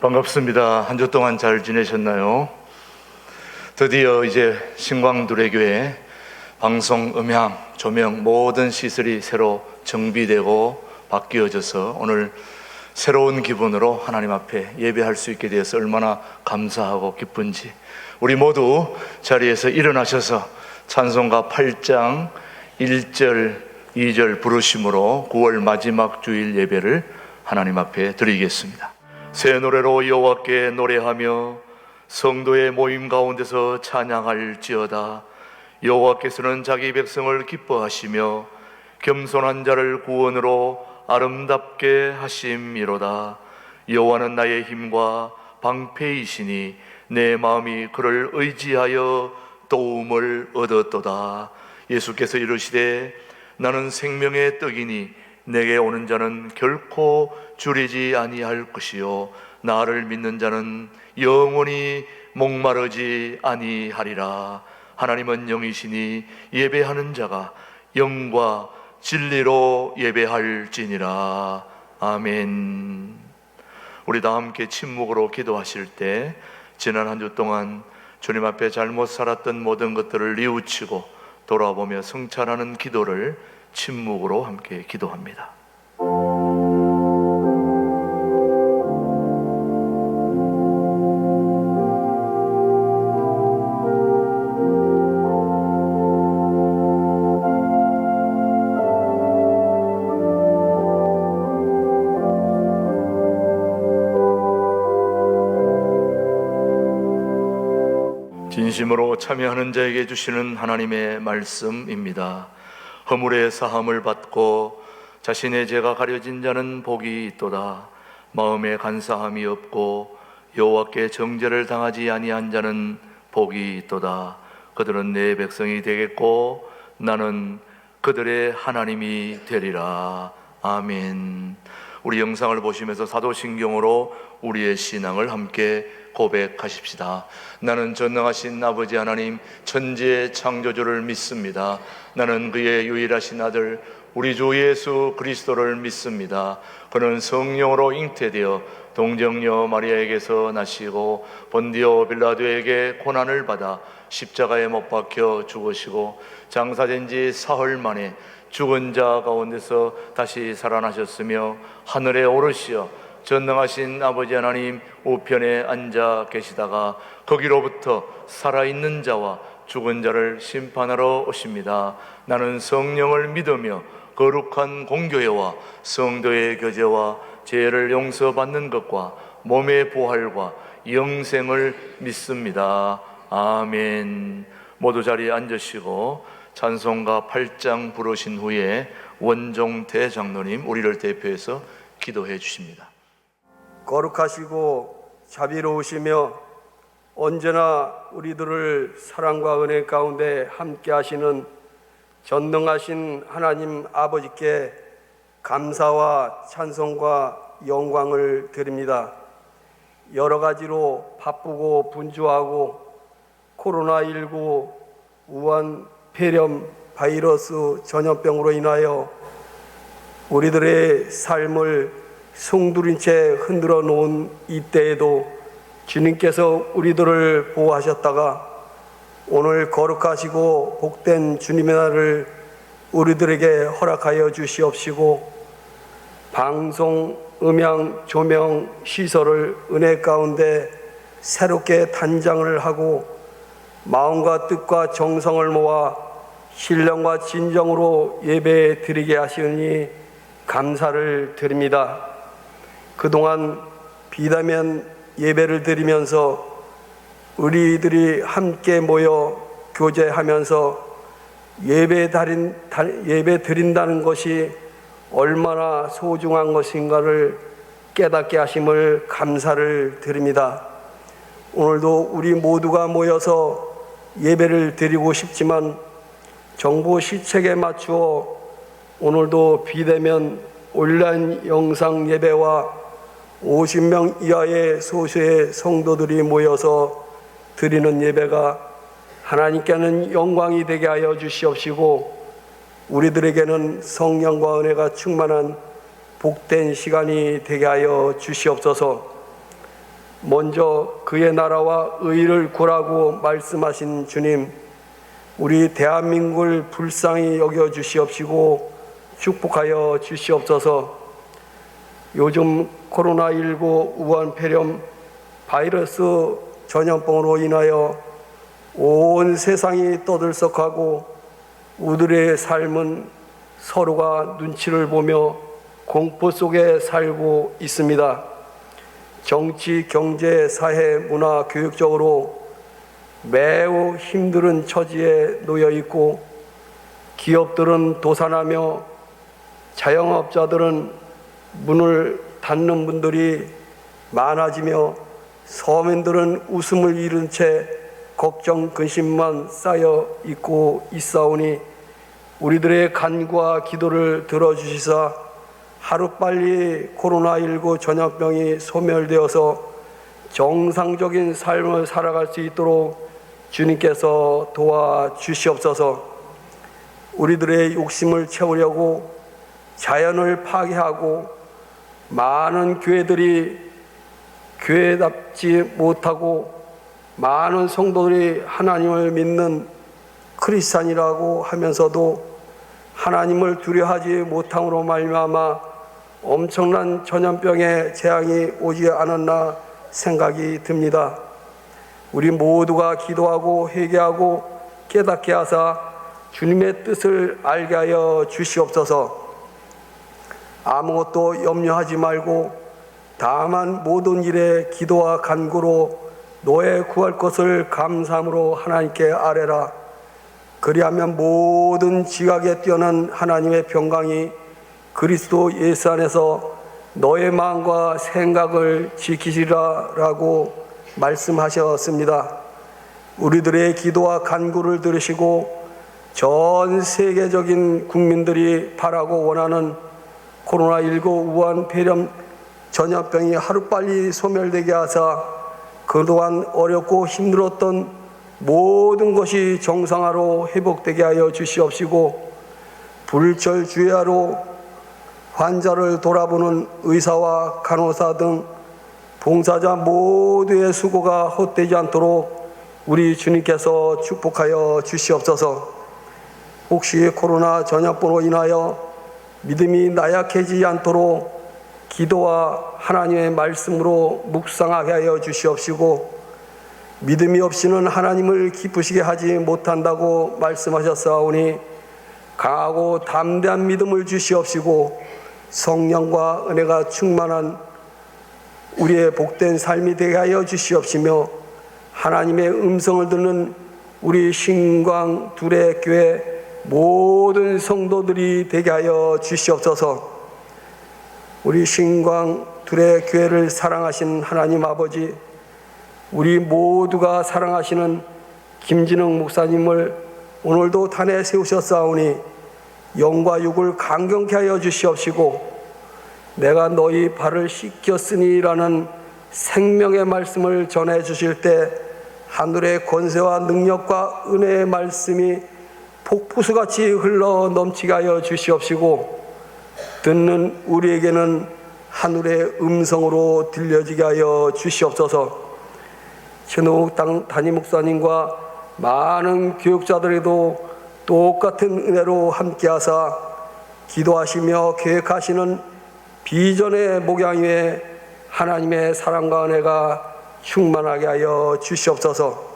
반갑습니다. 한 주 동안 잘 지내셨나요? 드디어 이제 신광두레교회 방송, 음향, 조명 모든 시설이 새로 정비되고 바뀌어져서 오늘 새로운 기분으로 하나님 앞에 예배할 수 있게 되어서 얼마나 감사하고 기쁜지, 우리 모두 자리에서 일어나셔서 찬송가 8장 1절 2절 부르심으로 9월 마지막 주일 예배를 하나님 앞에 드리겠습니다. 새 노래로 여호와께 노래하며 성도의 모임 가운데서 찬양할지어다. 여호와께서는 자기 백성을 기뻐하시며 겸손한 자를 구원으로 아름답게 하심이로다. 여호와는 나의 힘과 방패이시니 내 마음이 그를 의지하여 도움을 얻었도다. 예수께서 이르시되 나는 생명의 떡이니 내게 오는 자는 결코 줄이지 아니할 것이요 나를 믿는 자는 영원히 목마르지 아니하리라. 하나님은 영이시니 예배하는 자가 영과 진리로 예배할지니라. 아멘. 우리 다 함께 침묵으로 기도하실 때 지난 한 주 동안 주님 앞에 잘못 살았던 모든 것들을 뉘우치고 돌아보며 성찰하는 기도를 침묵으로 함께 기도합니다. 진심으로 참여하는 자에게 주시는 하나님의 말씀입니다. 허물의 사함을 받고 자신의 죄가 가려진 자는 복이 있도다. 마음에 간사함이 없고 여호와께 정죄를 당하지 아니한 자는 복이 있도다. 그들은 내 백성이 되겠고 나는 그들의 하나님이 되리라. 아멘. 우리 영상을 보시면서 사도신경으로 우리의 신앙을 함께 고백하십시다. 나는 전능하신 아버지 하나님 천지의 창조주를 믿습니다. 나는 그의 유일하신 아들 우리 주 예수 그리스도를 믿습니다. 그는 성령으로 잉태되어 동정녀 마리아에게서 나시고 본디오 빌라도에게 고난을 받아 십자가에 못 박혀 죽으시고 장사된 지 사흘 만에 죽은 자 가운데서 다시 살아나셨으며 하늘에 오르시어 전능하신 아버지 하나님 우편에 앉아 계시다가 거기로부터 살아있는 자와 죽은 자를 심판하러 오십니다. 나는 성령을 믿으며 거룩한 공교회와 성도의 교제와 죄를 용서받는 것과 몸의 부활과 영생을 믿습니다. 아멘. 모두 자리에 앉으시고 찬송가 8장 부르신 후에 원종태 장로님 우리를 대표해서 기도해 주십니다. 거룩하시고 자비로우시며 언제나 우리들을 사랑과 은혜 가운데 함께 하시는 전능하신 하나님 아버지께 감사와 찬송과 영광을 드립니다. 여러 가지로 바쁘고 분주하고 코로나19 우한 폐렴 바이러스 전염병으로 인하여 우리들의 삶을 송두린 채 흔들어 놓은 이때에도 주님께서 우리들을 보호하셨다가 오늘 거룩하시고 복된 주님의 날을 우리들에게 허락하여 주시옵시고 방송, 음향, 조명, 시설을 은혜 가운데 새롭게 단장을 하고 마음과 뜻과 정성을 모아 신령과 진정으로 예배 드리게 하시니 감사를 드립니다. 그동안 비대면 예배를 드리면서 우리들이 함께 모여 교제하면서 예배 드린다는 것이 얼마나 소중한 것인가를 깨닫게 하심을 감사를 드립니다. 오늘도 우리 모두가 모여서 예배를 드리고 싶지만 정부 시책에 맞추어 오늘도 비대면 온라인 영상 예배와 50명 이하의 소수의 성도들이 모여서 드리는 예배가 하나님께는 영광이 되게 하여 주시옵시고 우리들에게는 성령과 은혜가 충만한 복된 시간이 되게 하여 주시옵소서. 먼저 그의 나라와 의를 구하라고 말씀하신 주님, 우리 대한민국을 불쌍히 여겨 주시옵시고 축복하여 주시옵소서. 요즘 코로나19 우한 폐렴 바이러스 전염병으로 인하여 온 세상이 떠들썩하고 우리들의 삶은 서로가 눈치를 보며 공포 속에 살고 있습니다. 정치, 경제, 사회, 문화, 교육적으로 매우 힘든 처지에 놓여 있고 기업들은 도산하며 자영업자들은 문을 닫는 분들이 많아지며 서민들은 웃음을 잃은 채 걱정, 근심만 쌓여 있고 있사오니 우리들의 간구와 기도를 들어주시사 하루빨리 코로나19 전염병이 소멸되어서 정상적인 삶을 살아갈 수 있도록 주님께서 도와주시옵소서. 우리들의 욕심을 채우려고 자연을 파괴하고 많은 교회들이 교회답지 못하고 많은 성도들이 하나님을 믿는 크리스찬이라고 하면서도 하나님을 두려워하지 못함으로 말미암아 엄청난 전염병의 재앙이 오지 않았나 생각이 듭니다. 우리 모두가 기도하고 회개하고 깨닫게 하사 주님의 뜻을 알게 하여 주시옵소서. 아무것도 염려하지 말고 다만 모든 일에 기도와 간구로 노예 구할 것을 감사함으로 하나님께 아뢰라. 그리하면 모든 지각에 뛰어난 하나님의 평강이 그리스도 예수 안에서 너의 마음과 생각을 지키시라라고 말씀하셨습니다. 우리들의 기도와 간구를 들으시고 전 세계적인 국민들이 바라고 원하는 코로나19 우한 폐렴 전염병이 하루빨리 소멸되게 하사 그동안 어렵고 힘들었던 모든 것이 정상화로 회복되게 하여 주시옵시고 불철주야로 환자를 돌아보는 의사와 간호사 등 봉사자 모두의 수고가 헛되지 않도록 우리 주님께서 축복하여 주시옵소서. 혹시 코로나 전염병으로 인하여 믿음이 나약해지지 않도록 기도와 하나님의 말씀으로 묵상하게 하여 주시옵시고 믿음이 없이는 하나님을 기쁘시게 하지 못한다고 말씀하셨사오니 강하고 담대한 믿음을 주시옵시고 성령과 은혜가 충만한 우리의 복된 삶이 되게 하여 주시옵시며 하나님의 음성을 듣는 우리 신광 둘의 교회 모든 성도들이 되게 하여 주시옵소서. 우리 신광 둘의 교회를 사랑하신 하나님 아버지, 우리 모두가 사랑하시는 김진흥 목사님을 오늘도 단에 세우셨사오니 영과 육을 강경케 하여 주시옵시고 내가 너희 발을 씻겼으니라는 생명의 말씀을 전해 주실 때 하늘의 권세와 능력과 은혜의 말씀이 폭포수같이 흘러 넘치게 하여 주시옵시고 듣는 우리에게는 하늘의 음성으로 들려지게 하여 주시옵소서. 최노욱 담임 목사님과 많은 교육자들에도 똑같은 은혜로 함께하사 기도하시며 계획하시는 비전의 목양 위에 하나님의 사랑과 은혜가 충만하게 하여 주시옵소서.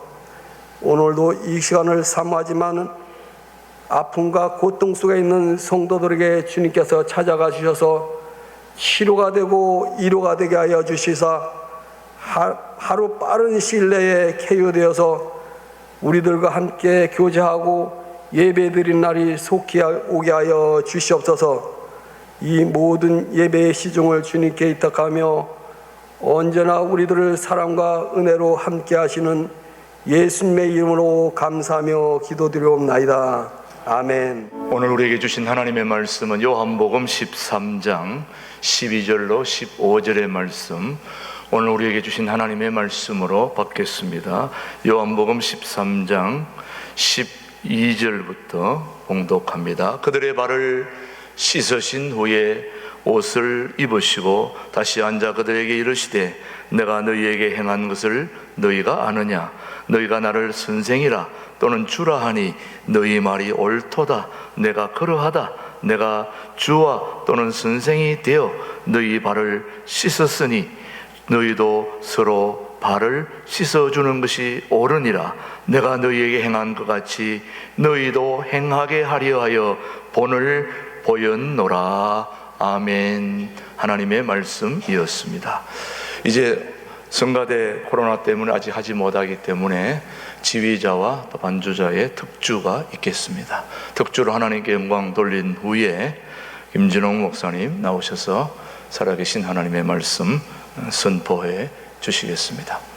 오늘도 이 시간을 사모하지만 아픔과 고통 속에 있는 성도들에게 주님께서 찾아가 주셔서 치료가 되고 위로가 되게 하여 주시사 하루 빠른 시일 내에 쾌유되어서 우리들과 함께 교제하고 예배드린 날이 속히 오게 하여 주시옵소서. 이 모든 예배의 시종을 주님께委託하며 언제나 우리들을 사랑과 은혜로 함께 하시는 예수님의 이름으로 감사하며 기도드리옵나이다. 아멘. 오늘 우리에게 주신 하나님의 말씀은 요한복음 13장 12절로 15절의 말씀, 오늘 우리에게 주신 하나님의 말씀으로 받겠습니다. 요한복음 13장 12절부터 봉독합니다. 그들의 발을 씻으신 후에 옷을 입으시고 다시 앉아 그들에게 이르시되 내가 너희에게 행한 것을 너희가 아느냐? 너희가 나를 선생이라 또는 주라 하니 너희 말이 옳도다. 내가 그러하다. 내가 주와 또는 선생이 되어 너희 발을 씻었으니 너희도 서로 발을 씻어주는 것이 옳으니라. 내가 너희에게 행한 것 같이 너희도 행하게 하려 하여 본을 보였노라. 아멘. 하나님의 말씀이었습니다. 이제 성가대 코로나 때문에 아직 하지 못하기 때문에 지휘자와 또 반주자의 특주가 있겠습니다. 특주로 하나님께 영광 돌린 후에 김진홍 목사님 나오셔서 살아계신 하나님의 말씀 선포해 주시겠습니다.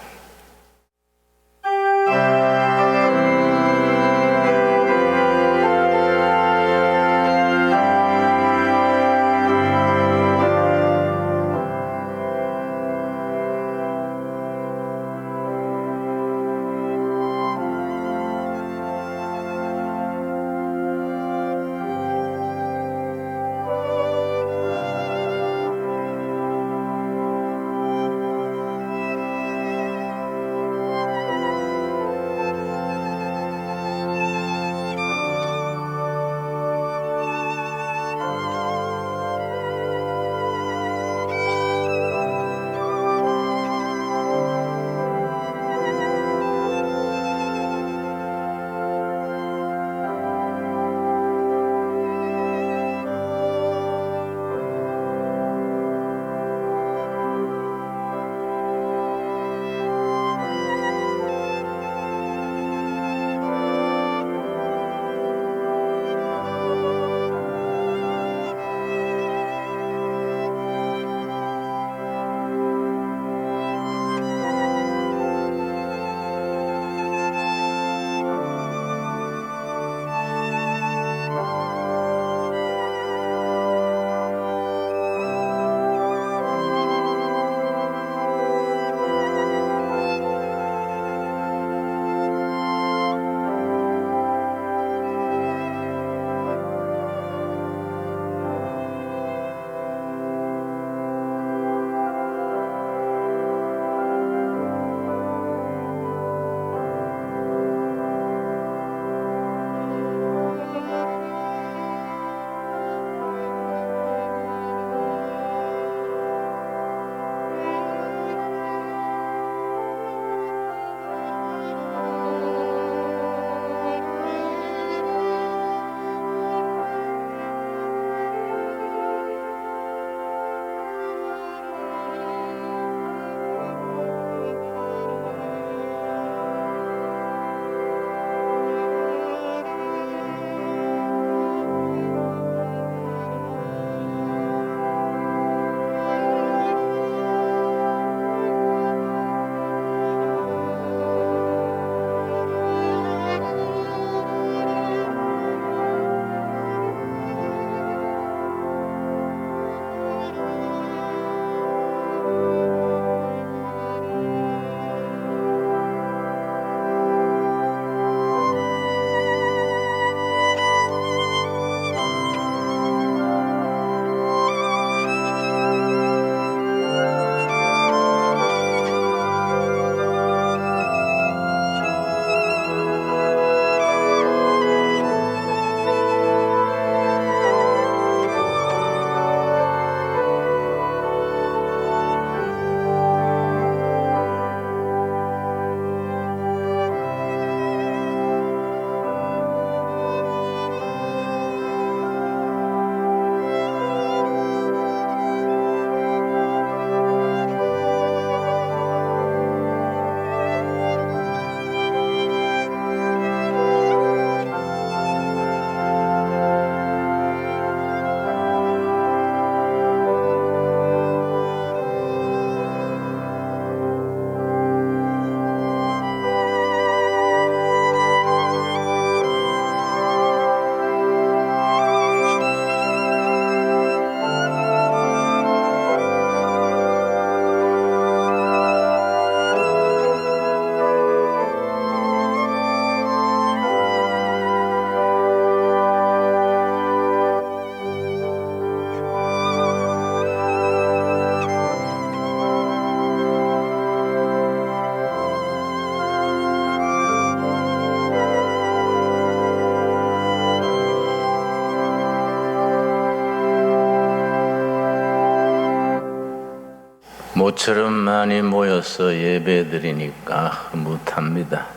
모처럼 많이 모여서 예배드리니까 흐뭇합니다.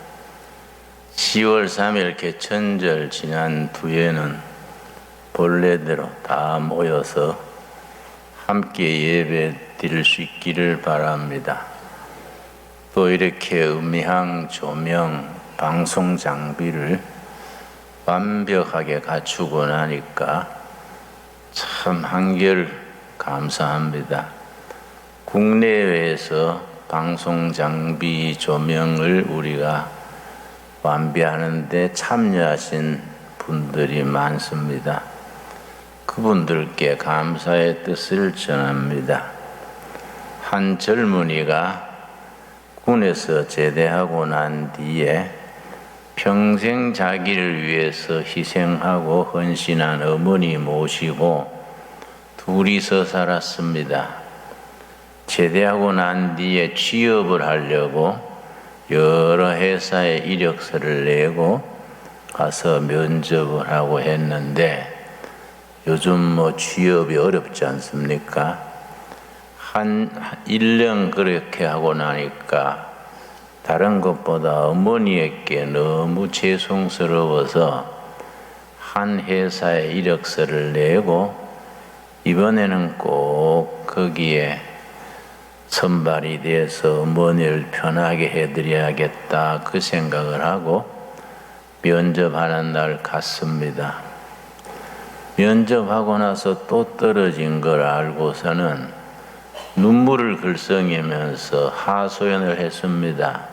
10월 3일 개천절 지난 뒤에는 본래대로 다 모여서 함께 예배 드릴 수 있기를 바랍니다. 또 이렇게 음향, 조명, 방송 장비를 완벽하게 갖추고 나니까 참 한결 감사합니다. 국내외에서 방송 장비 조명을 우리가 완비하는데 참여하신 분들이 많습니다. 그분들께 감사의 뜻을 전합니다. 한 젊은이가 군에서 제대하고 난 뒤에 평생 자기를 위해서 희생하고 헌신한 어머니 모시고 둘이서 살았습니다. 제대하고 난 뒤에 취업을 하려고 여러 회사에 이력서를 내고 가서 면접을 하고 했는데 요즘 취업이 어렵지 않습니까? 한 1년 그렇게 하고 나니까 다른 것보다 어머니에게 너무 죄송스러워서 한 회사에 이력서를 내고 이번에는 꼭 거기에 선발이 돼서 어머니를 편하게 해드려야겠다 그 생각을 하고 면접하는 날 갔습니다. 면접하고 나서 또 떨어진 걸 알고서는 눈물을 글썽이면서 하소연을 했습니다.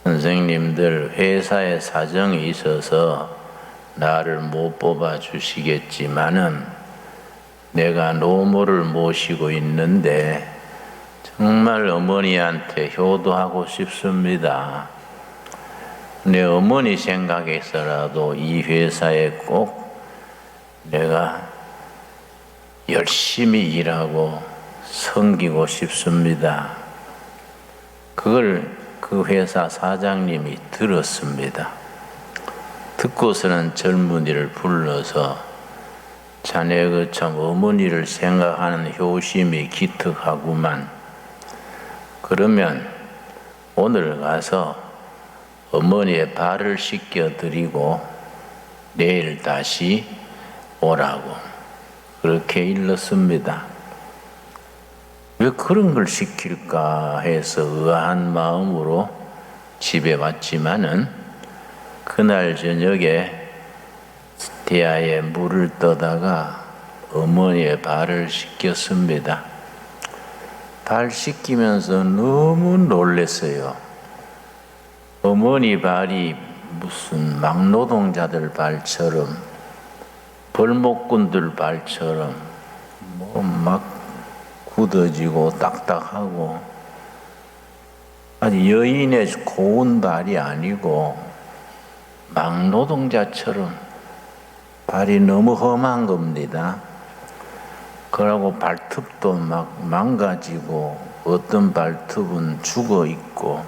선생님들 회사에 사정이 있어서 나를 못 뽑아 주시겠지만은 내가 노모를 모시고 있는데 정말 어머니한테 효도하고 싶습니다. 내 어머니 생각해서라도 이 회사에 꼭 내가 열심히 일하고 섬기고 싶습니다. 그걸 그 회사 사장님이 들었습니다. 듣고서는 젊은이를 불러서 자네 그 참 어머니를 생각하는 효심이 기특하구만. 그러면 오늘 가서 어머니의 발을 씻겨 드리고 내일 다시 오라고 그렇게 일렀습니다. 왜 그런 걸 시킬까 해서 의아한 마음으로 집에 왔지만은 그날 저녁에 대야에 물을 떠다가 어머니의 발을 씻겼습니다. 발 씻기면서 너무 놀랐어요. 어머니 발이 무슨 막노동자들 발처럼 벌목꾼들 발처럼 막 굳어지고 딱딱하고 아주 여인의 고운 발이 아니고 막노동자처럼 발이 너무 험한 겁니다. 그러고 발톱도 막 망가지고 어떤 발톱은 죽어 있고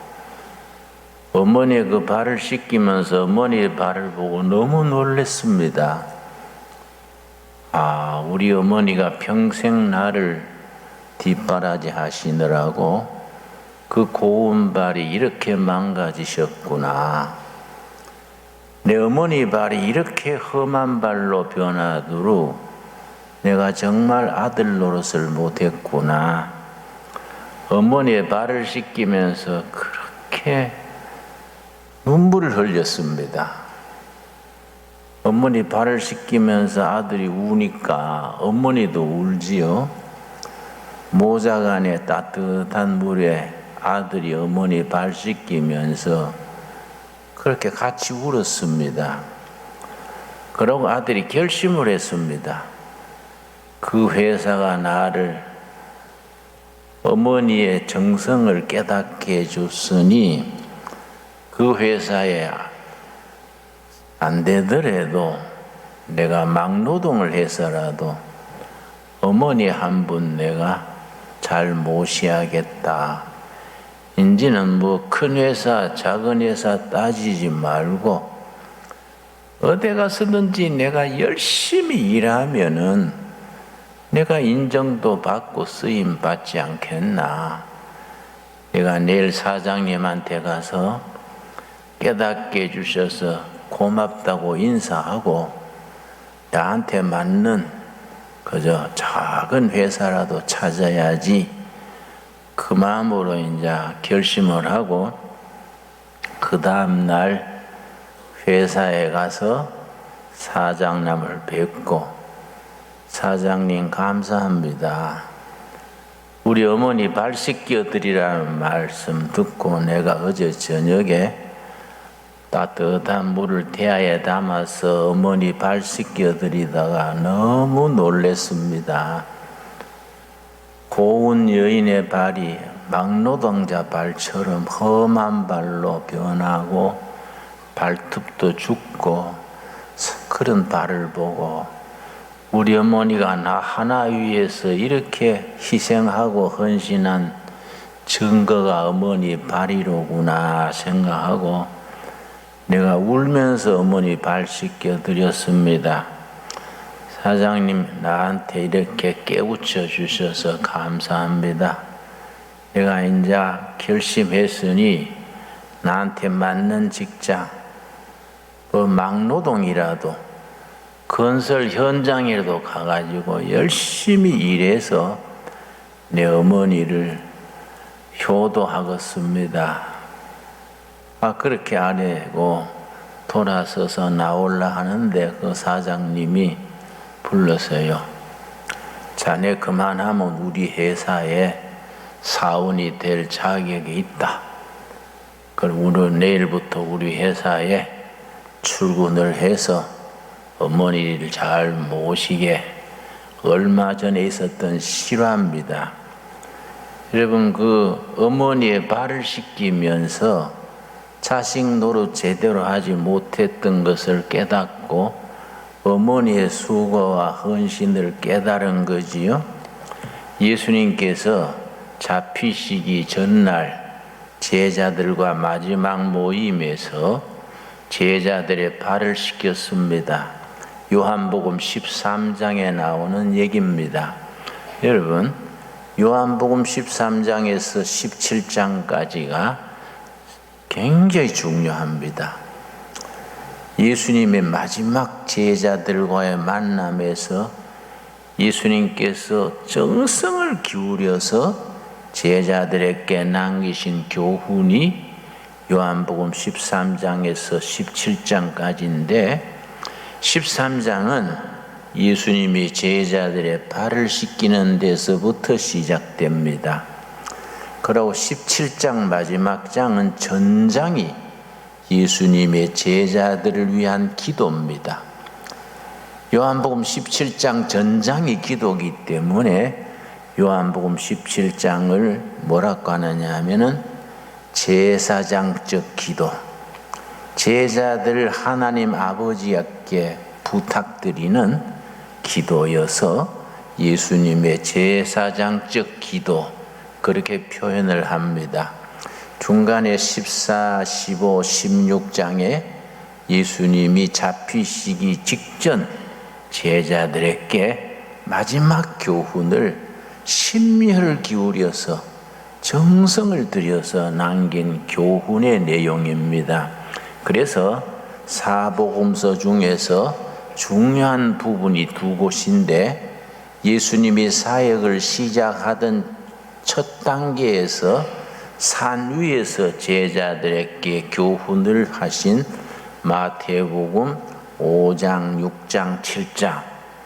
어머니의 그 발을 씻기면서 어머니의 발을 보고 너무 놀랐습니다. 아, 우리 어머니가 평생 나를 뒷바라지 하시느라고 그 고운 발이 이렇게 망가지셨구나. 내 어머니 발이 이렇게 험한 발로 변하도록 내가 정말 아들 노릇을 못했구나. 어머니의 발을 씻기면서 그렇게 눈물을 흘렸습니다. 어머니 발을 씻기면서 아들이 우니까 어머니도 울지요. 모자간에 따뜻한 물에 아들이 어머니 발 씻기면서 그렇게 같이 울었습니다. 그러고 아들이 결심을 했습니다. 그 회사가 나를 어머니의 정성을 깨닫게 해줬으니 그 회사에 안 되더라도 내가 막노동을 해서라도 어머니 한 분 내가 잘 모셔야겠다. 이제는 큰 회사 작은 회사 따지지 말고 어디 가서든지 내가 열심히 일하면은 내가 인정도 받고 쓰임 받지 않겠나? 내가 내일 사장님한테 가서 깨닫게 해주셔서 고맙다고 인사하고 나한테 맞는 그저 작은 회사라도 찾아야지, 그 마음으로 이제 결심을 하고 그 다음날 회사에 가서 사장님을 뵙고, 사장님 감사합니다. 우리 어머니 발 씻겨 드리라는 말씀 듣고 내가 어제 저녁에 따뜻한 물을 태아에 담아서 어머니 발 씻겨 드리다가 너무 놀랬습니다. 고운 여인의 발이 막노동자 발처럼 험한 발로 변하고 발톱도 죽고, 그런 발을 보고 우리 어머니가 나 하나 위해서 이렇게 희생하고 헌신한 증거가 어머니 발이로구나 생각하고 내가 울면서 어머니 발 씻겨 드렸습니다. 사장님, 나한테 이렇게 깨우쳐 주셔서 감사합니다. 내가 이제 결심했으니 나한테 맞는 직장, 막노동이라도 건설 현장에도 가가지고 열심히 일해서 내 어머니를 효도하겠습니다. 그렇게 안 하고 돌아서서 나올라 하는데 그 사장님이 불러서요. 자네 그만하면 우리 회사에 사원이 될 자격이 있다. 그럼 우리 내일부터 우리 회사에 출근을 해서 어머니를 잘 모시게. 얼마 전에 있었던 실화입니다. 여러분, 그 어머니의 발을 씻기면서 자식 노릇 제대로 하지 못했던 것을 깨닫고 어머니의 수고와 헌신을 깨달은 거지요. 예수님께서 잡히시기 전날 제자들과 마지막 모임에서 제자들의 발을 씻겼습니다. 요한복음 13장에 나오는 얘기입니다. 여러분, 요한복음 13장에서 17장까지가 굉장히 중요합니다. 예수님의 마지막 제자들과의 만남에서 예수님께서 정성을 기울여서 제자들에게 남기신 교훈이 요한복음 13장에서 17장까지인데, 13장은 예수님이 제자들의 발을 씻기는 데서부터 시작됩니다. 그리고 17장 마지막 장은 전장이 예수님의 제자들을 위한 기도입니다. 요한복음 17장 전장이 기도이기 때문에 요한복음 17장을 뭐라고 하느냐 하면은 제사장적 기도, 제자들 하나님 아버지께 부탁드리는 기도여서 예수님의 제사장적 기도, 그렇게 표현을 합니다. 중간에 14, 15, 16장에 예수님이 잡히시기 직전 제자들에게 마지막 교훈을 심혈을 기울여서 정성을 들여서 남긴 교훈의 내용입니다. 그래서 사복음서 중에서 중요한 부분이 두 곳인데, 예수님이 사역을 시작하던 첫 단계에서 산 위에서 제자들에게 교훈을 하신 마태복음 5장, 6장, 7장,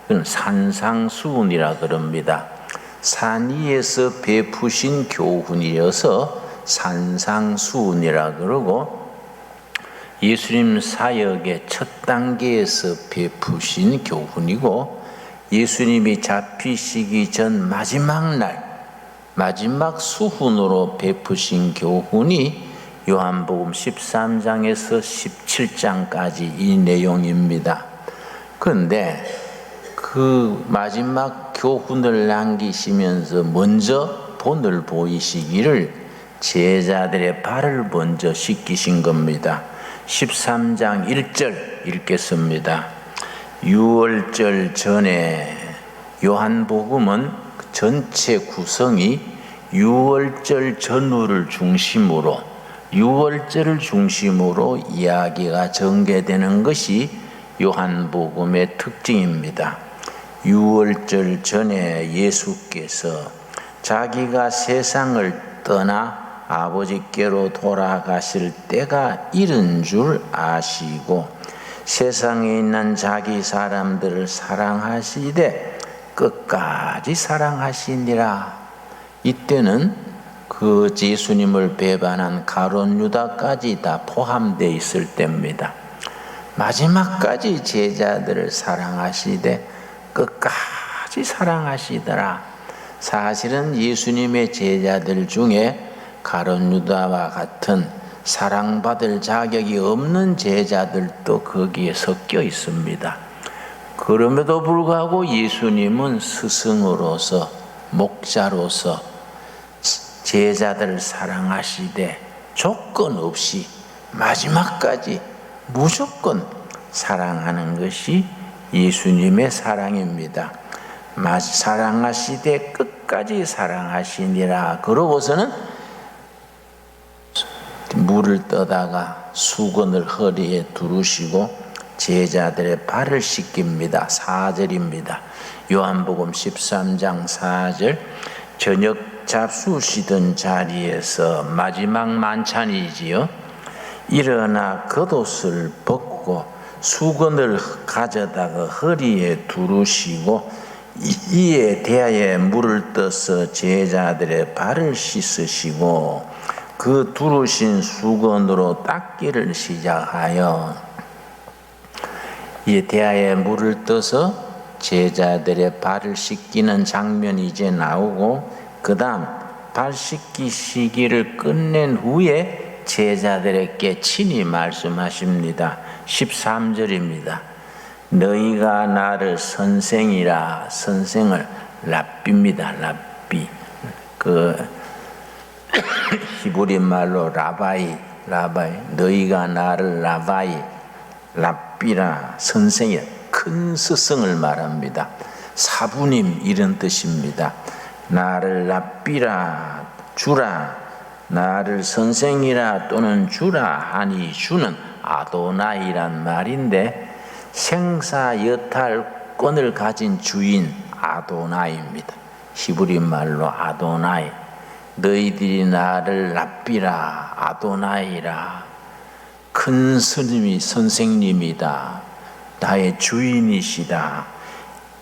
그건 산상수훈이라 그럽니다. 산 위에서 베푸신 교훈이어서 산상수훈이라 그러고, 예수님 사역의 첫 단계에서 베푸신 교훈이고, 예수님이 잡히시기 전 마지막 날 마지막 수훈으로 베푸신 교훈이 요한복음 13장에서 17장까지 이 내용입니다. 그런데 그 마지막 교훈을 남기시면서 먼저 본을 보이시기를 제자들의 발을 먼저 씻기신 겁니다. 13장 1절 읽겠습니다. 유월절 전에 요한복음은 전체 구성이 유월절 전후를 중심으로 이야기가 전개되는 것이 요한복음의 특징입니다. 유월절 전에 예수께서 자기가 세상을 떠나 아버지께로 돌아가실 때가 이른 줄 아시고 세상에 있는 자기 사람들을 사랑하시되 끝까지 사랑하시니라. 이때는 그 예수님을 배반한 가룟 유다까지 다 포함되어 있을 때입니다. 마지막까지 제자들을 사랑하시되 끝까지 사랑하시더라. 사실은 예수님의 제자들 중에 가룟 유다와 같은 사랑받을 자격이 없는 제자들도 거기에 섞여 있습니다. 그럼에도 불구하고 예수님은 스승으로서 목자로서 제자들을 사랑하시되 조건 없이 마지막까지 무조건 사랑하는 것이 예수님의 사랑입니다. 사랑하시되 끝까지 사랑하시니라. 그러고서는 물을 떠다가 수건을 허리에 두르시고 제자들의 발을 씻깁니다. 4절입니다. 요한복음 13장 4절. 저녁 잡수시던 자리에서 마지막 만찬이지요. 일어나 겉옷을 벗고 수건을 가져다가 허리에 두르시고 이에 대하에 물을 떠서 제자들의 발을 씻으시고 그 두르신 수건으로 닦기를 시작하여 이에 대하에 물을 떠서 제자들의 발을 씻기는 장면이 이제 나오고 그 다음 발 씻기시기를 끝낸 후에 제자들에게 친히 말씀하십니다. 13절입니다. 너희가 나를 선생이라. 선생을 랍비입니다. 랍비. 히브리 말로 라바이. 너희가 나를 랍비라. 선생이라. 큰 스승을 말합니다. 사부님 이런 뜻입니다. 나를 랍비라 주라. 나를 선생이라 또는 주라 하니 주는 아도나이란 말인데 생사여탈권을 가진 주인 아도나이입니다. 히브리 말로 아도나이. 너희들이 나를 랍비라 아도나이라. 큰 스님이 선생님이다. 나의 주인이시다.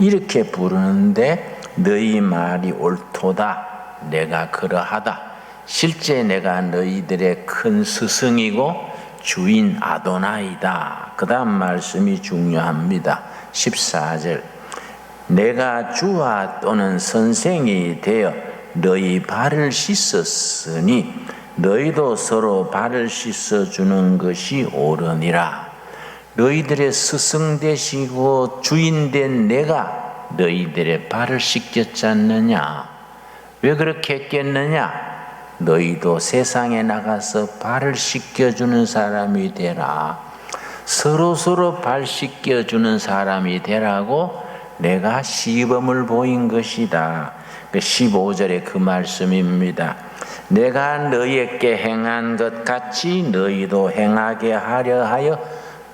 이렇게 부르는데 너희 말이 옳도다. 내가 그러하다. 실제 내가 너희들의 큰 스승이고 주인 아도나이다. 그 다음 말씀이 중요합니다. 14절. 내가 주와 또는 선생이 되어 너희 발을 씻었으니 너희도 서로 발을 씻어주는 것이 옳으니라. 너희들의 스승 되시고 주인 된 내가 너희들의 발을 씻겼지 않느냐? 왜 그렇게 했겠느냐? 너희도 세상에 나가서 발을 씻겨주는 사람이 되라. 서로 발 씻겨주는 사람이 되라고 내가 시범을 보인 것이다. 15절에 그 말씀입니다. 내가 너희에게 행한 것 같이 너희도 행하게 하려 하여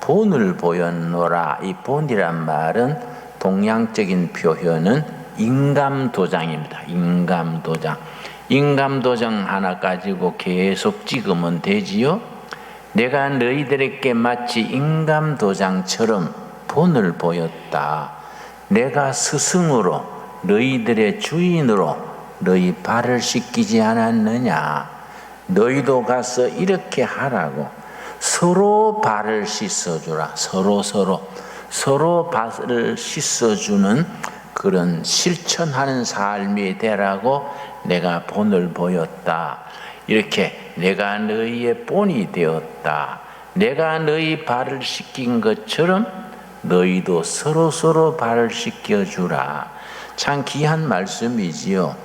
본을 보였노라. 이 본이란 말은 동양적인 표현은 인감도장입니다. 인감도장. 인감도장 하나 가지고 계속 찍으면 되지요. 내가 너희들에게 마치 인감도장처럼 본을 보였다. 내가 스승으로 너희들의 주인으로 너희 발을 씻기지 않았느냐. 너희도 가서 이렇게 하라고. 서로 발을 씻어주라. 서로 발을 씻어주는 그런 실천하는 삶이 되라고 내가 본을 보였다. 이렇게 내가 너희의 본이 되었다. 내가 너희 발을 씻긴 것처럼 너희도 서로 발을 씻겨주라. 참 귀한 말씀이지요.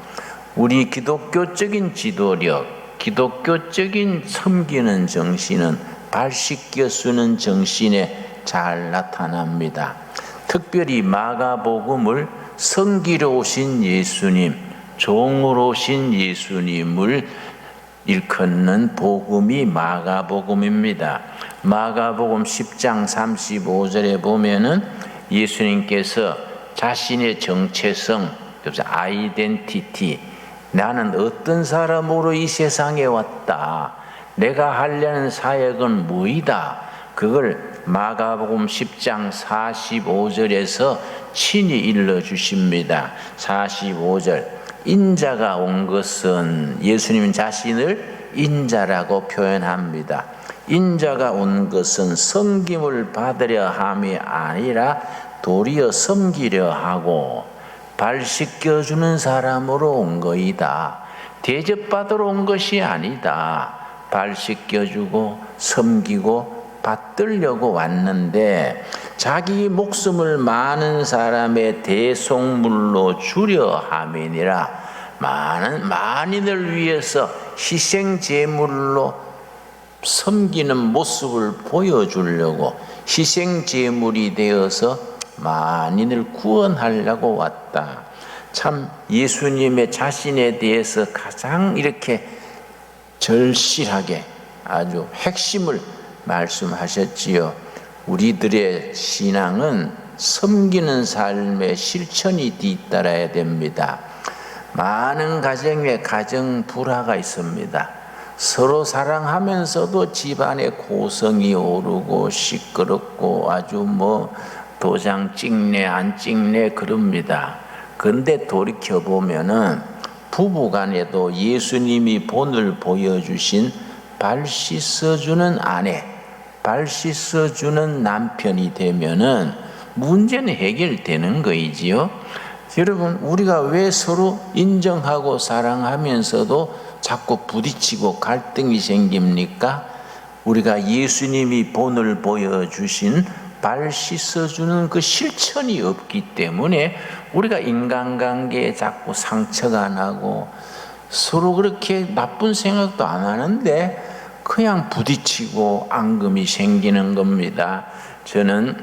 우리 기독교적인 지도력, 기독교적인 섬기는 정신은 발 씻겨주는 정신에 잘 나타납니다. 특별히 마가복음을 섬기러 오신 예수님, 종으로 오신 예수님을 일컫는 복음이 마가복음입니다. 마가복음 10장 35절에 보면은 예수님께서 자신의 정체성, 아이덴티티, 나는 어떤 사람으로 이 세상에 왔다, 내가 하려는 사역은 뭐이다, 그걸 마가복음 10장 45절에서 친히 일러주십니다. 45절, 인자가 온 것은, 예수님은 자신을 인자라고 표현합니다. 인자가 온 것은 섬김을 받으려 함이 아니라 도리어 섬기려 하고 발 씻겨주는 사람으로 온 거이다. 대접받으러 온 것이 아니다. 발 씻겨주고 섬기고 받들려고 왔는데 자기 목숨을 많은 사람의 대속물로 주려 함이니라. 만인을 위해서 희생 제물로 섬기는 모습을 보여주려고 희생 제물이 되어서 만인을 구원하려고 왔다. 참 예수님의 자신에 대해서 가장 이렇게 절실하게 아주 핵심을 말씀하셨지요. 우리들의 신앙은 섬기는 삶의 실천이 뒤따라야 됩니다. 많은 가정에 가정 불화가 있습니다. 서로 사랑하면서도 집안에 고성이 오르고 시끄럽고 아주 도장 찍네 안 찍네 그럽니다. 그런데 돌이켜보면은 부부간에도 예수님이 본을 보여주신 발 씻어주는 아내, 발 씻어주는 남편이 되면은 문제는 해결되는 거이지요. 여러분, 우리가 왜 서로 인정하고 사랑하면서도 자꾸 부딪히고 갈등이 생깁니까? 우리가 예수님이 본을 보여주신 발 씻어주는 그 실천이 없기 때문에 우리가 인간관계에 자꾸 상처가 나고 서로 그렇게 나쁜 생각도 안 하는데 그냥 부딪히고 앙금이 생기는 겁니다. 저는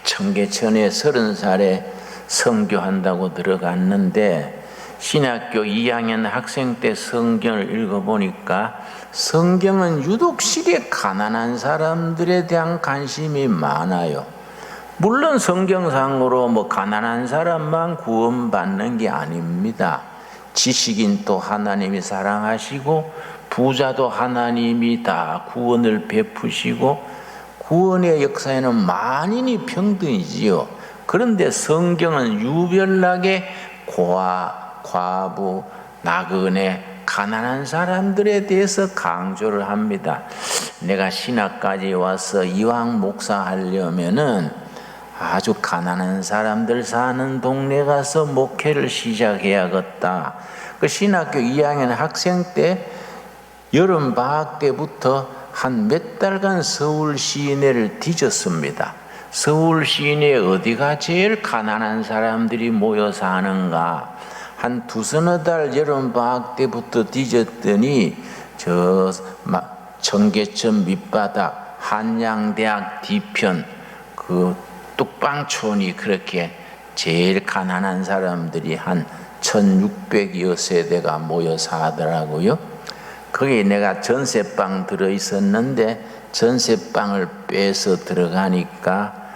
청계천에 30살에 선교한다고 들어갔는데 신학교 2학년 학생 때 성경을 읽어보니까 성경은 유독시게 가난한 사람들에 대한 관심이 많아요. 물론 성경상으로 가난한 사람만 구원받는 게 아닙니다. 지식인도 하나님이 사랑하시고 부자도 하나님이 다 구원을 베푸시고 구원의 역사에는 만인이 평등이지요. 그런데 성경은 유별나게 고아, 과부, 나그네, 가난한 사람들에 대해서 강조를 합니다. 내가 신학까지 와서 이왕 목사하려면은 아주 가난한 사람들 사는 동네 가서 목회를 시작해야겠다. 그 신학교 2학년 학생 때 여름 방학 때부터 한 몇 달간 서울 시내를 뒤졌습니다. 서울 시내 어디가 제일 가난한 사람들이 모여 사는가? 한 두서너 달 여름 방학 때부터 뒤졌더니 청계천 밑바닥 한양대학 뒤편 그 뚝방촌이 그렇게 제일 가난한 사람들이 한 1600여 세대가 모여 사더라고요. 거기 내가 전세방 들어있었는데 전세방을 빼서 들어가니까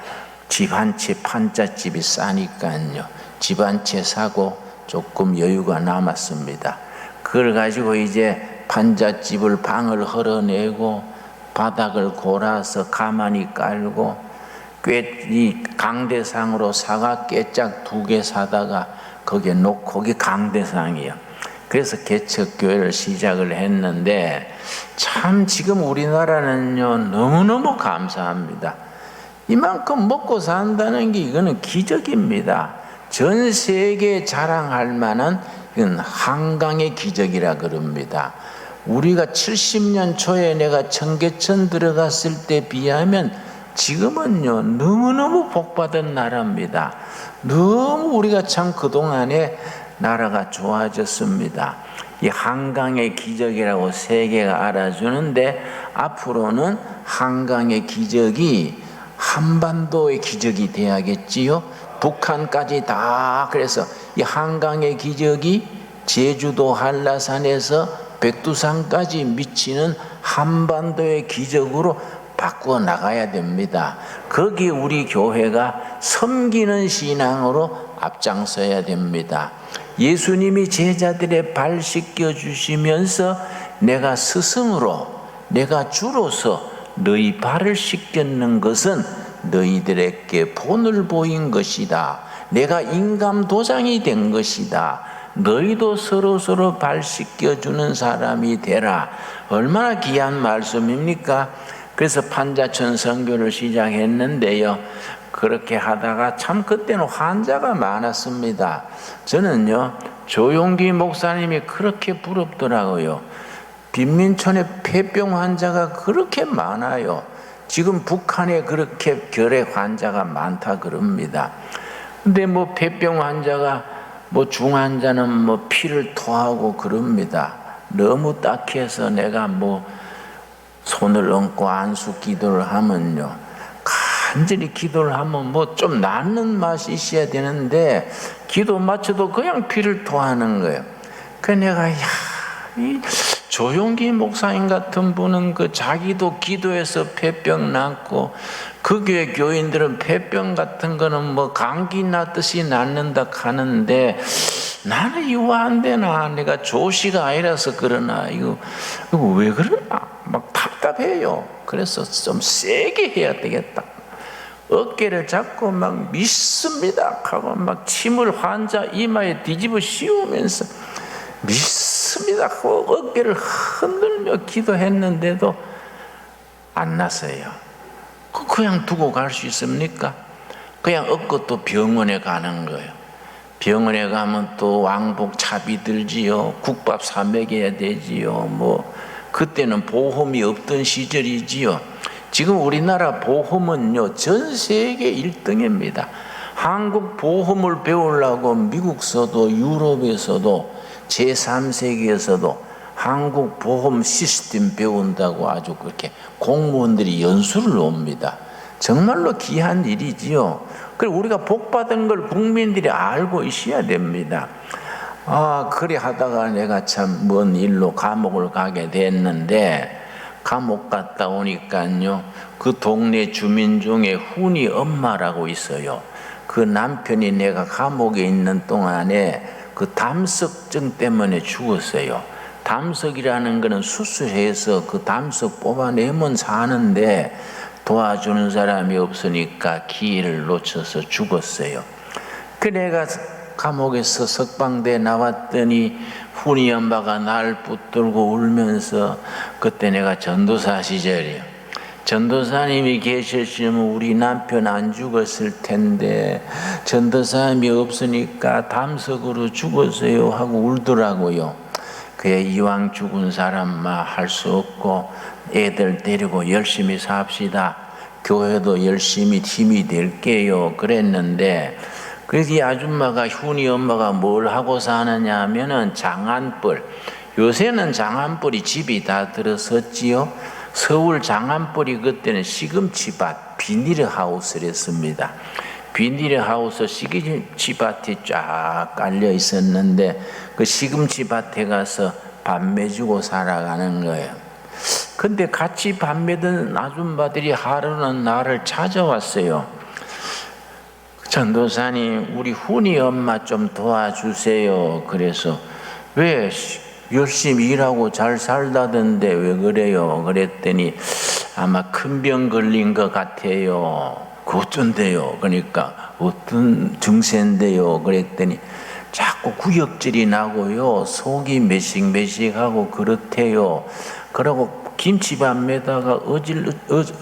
집 한 채 판잣집이 싸니까요. 집 한 채 사고 조금 여유가 남았습니다. 그걸 가지고 이제 판잣집을 방을 헐어내고 바닥을 골아서 가만히 깔고 이 강대상으로 사과 깨짝 2개 사다가 거기에 놓고 거기 강대상이요. 그래서 개척교회를 시작을 했는데 참 지금 우리나라는요 너무너무 감사합니다. 이만큼 먹고 산다는 게 이거는 기적입니다. 전 세계에 자랑할 만한 이건 한강의 기적이라 그럽니다. 우리가 70년 초에 내가 청계천 들어갔을 때 비하면 지금은요 너무너무 복받은 나라입니다. 너무 우리가 참 그동안에 나라가 좋아졌습니다. 이 한강의 기적이라고 세계가 알아주는데 앞으로는 한강의 기적이 한반도의 기적이 돼야겠지요. 북한까지 다. 그래서 이 한강의 기적이 제주도 한라산에서 백두산까지 미치는 한반도의 기적으로 바꾸어 나가야 됩니다. 거기에 우리 교회가 섬기는 신앙으로 앞장서야 됩니다. 예수님이 제자들의 발 씻겨 주시면서 내가 스승으로, 내가 주로서 너희 발을 씻겼는 것은 너희들에게 본을 보인 것이다. 내가 인감도장이 된 것이다. 너희도 서로 발 씻겨주는 사람이 되라. 얼마나 귀한 말씀입니까? 그래서 판자촌 선교를 시작했는데요. 그렇게 하다가 참 그때는 환자가 많았습니다. 저는요, 조용기 목사님이 그렇게 부럽더라고요. 빈민촌에 폐병 환자가 그렇게 많아요. 지금 북한에 그렇게 결핵 환자가 많다 그럽니다. 근데 뭐 폐병 환자가 뭐 중환자는 뭐 피를 토하고 그럽니다. 너무 딱해서 내가 뭐 손을 얹고 안수 기도를 하면요, 간절히 기도를 하면 뭐 좀 낫는 맛이 있어야 되는데 기도 마쳐도 그냥 피를 토하는 거예요. 그 내가 이 조용기 목사님 같은 분은 그 자기도 기도해서 폐병 낫고 그 교회 교인들은 폐병 같은 거는 뭐 감기 낫듯이 낫는다 하는데 나는 이거 안 되나? 내가 조시가 아니라서 그러나 이거 왜 그러나? 막 답답해요. 그래서 좀 세게 해야 되겠다. 어깨를 잡고 막 믿습니다 하고 막 침을 환자 이마에 뒤집어 씌우면서 믿습니다 하고 어깨를 흔들며 기도했는데도 안 났어요. 그냥 두고 갈 수 있습니까? 그냥 얻고 또 병원에 가는 거예요. 병원에 가면 또 왕복 차비 들지요. 국밥 사 먹여야 되지요. 뭐 그때는 보험이 없던 시절이지요. 지금 우리나라 보험은요, 전 세계 1등입니다. 한국 보험을 배우려고 미국서도 유럽에서도 제3세계에서도 한국 보험 시스템 배운다고 아주 그렇게 공무원들이 연수를 옵니다. 정말로 귀한 일이지요. 그리고 우리가 복 받은 걸 국민들이 알고 있어야 됩니다. 그래 하다가 내가 참 먼 일로 감옥을 가게 됐는데, 감옥 갔다 오니까요, 그 동네 주민 중에 훈이 엄마라고 있어요. 그 남편이 내가 감옥에 있는 동안에 그 담석증 때문에 죽었어요. 담석이라는 거는 수술해서 그 담석 뽑아내면 사는데 도와주는 사람이 없으니까 기회를 놓쳐서 죽었어요. 그 내가 감옥에서 석방돼 나왔더니 훈이 엄마가 날 붙들고 울면서, 그때 내가 전도사 시절이에요. 전도사님이 계셨으면 우리 남편 안 죽었을 텐데 전도사님이 없으니까 담석으로 죽었어요 하고 울더라고요. 그래, 이왕 죽은 사람만 할 수 없고 애들 데리고 열심히 삽시다. 교회도 열심히 힘이 될게요. 그랬는데, 그래서 이 아줌마가, 훈이 엄마가 뭘 하고 사느냐 하면은 장안벌. 요새는 장안벌이 집이 다 들어섰지요. 서울 장안벌이 그때는 시금치밭 비닐하우스를 했습니다. 비닐하우스 시금치밭이 쫙 깔려 있었는데 그 시금치밭에 가서 밥 매주고 살아가는 거예요. 근데 같이 밥 매던 아줌마들이 하루는 나를 찾아왔어요. 전도사님, 우리 훈이 엄마 좀 도와주세요. 그래서 왜 열심히 일하고 잘 살다던데 왜 그래요? 그랬더니 아마 큰 병 걸린 것 같아요. 그 어쩐데요? 그러니까 어떤 증세인데요? 그랬더니 자꾸 구역질이 나고요, 속이 매식매식하고 그렇대요. 그러고 김치밥 매다가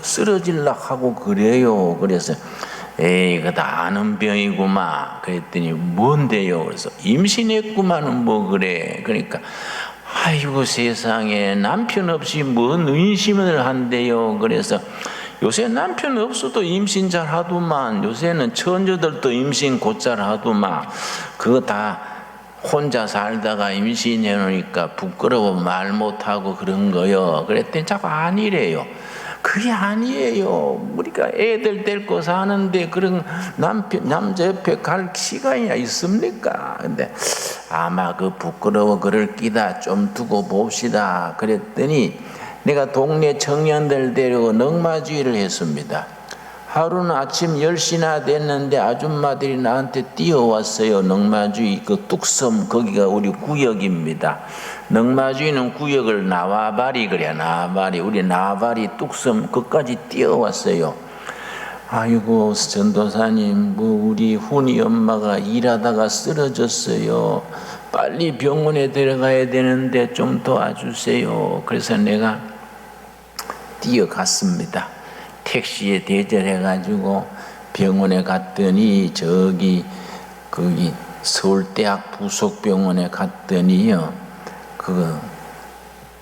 쓰러질라 하고 그래요. 그래서 에이, 그거 다 아는 병이구만. 그랬더니 뭔데요? 그래서 임신했구만은 뭐 그래. 그러니까 아이고 세상에, 남편 없이 뭔 의심을 한대요. 그래서 요새 남편 없어도 임신 잘 하더만. 요새는 처녀들도 임신 곧잘 하더만. 그거 다 혼자 살다가 임신해 놓으니까 부끄러워 말 못하고 그런 거요. 그랬더니 자꾸 아니래요. 그게 아니에요. 우리가 애들 데리고 사는데 그런 남자 옆에 갈 시간이 있습니까? 근데 아마 그 부끄러워 그럴 끼다 좀 두고 봅시다. 그랬더니 내가 동네 청년들 데리고 넝마주의를 했습니다. 하루는 아침 10시나 됐는데 아줌마들이 나한테 뛰어왔어요. 넝마주의 그 뚝섬 거기가 우리 구역입니다. 넝마주의는 구역을 나와바리 그래. 나와바리 우리 나와바리 뚝섬 거기까지 뛰어왔어요. 아이고 전도사님 뭐 우리 훈이 엄마가 일하다가 쓰러졌어요. 빨리 병원에 데려가야 되는데 좀 도와주세요. 그래서 내가 뛰어갔습니다. 택시에 대절해가지고 병원에 갔더니 거기 서울대학 부속병원에 갔더니요 그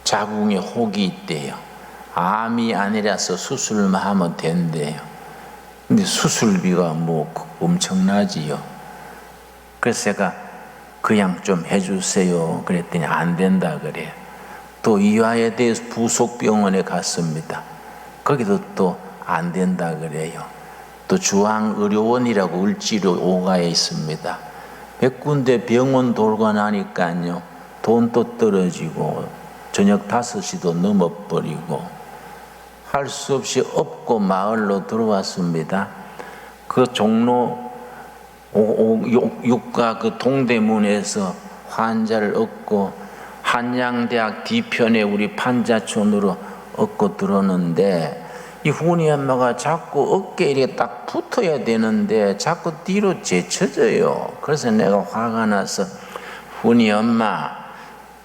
자궁에 혹이 있대요. 암이 아니라서 수술만 하면 된대요. 근데 수술비가 뭐 엄청나지요. 그래서 제가 그냥 좀 해주세요 그랬더니 안 된다 그래요. 또 이화에 대해서 부속병원에 갔습니다. 거기도 또 안 된다 그래요. 또 중앙의료원이라고 을지로 5가에 있습니다. 몇 군데 병원 돌고 나니까요 돈도 떨어지고 저녁 5시도 넘어버리고 할 수 없이 업고 마을로 들어왔습니다. 그 종로 6가 그 동대문에서 환자를 얻고 한양대학 뒤편에 우리 판자촌으로 얻고 들어오는데 이 훈이 엄마가 자꾸 어깨에 이렇게 딱 붙어야 되는데 자꾸 뒤로 제쳐져요. 그래서 내가 화가 나서 훈이 엄마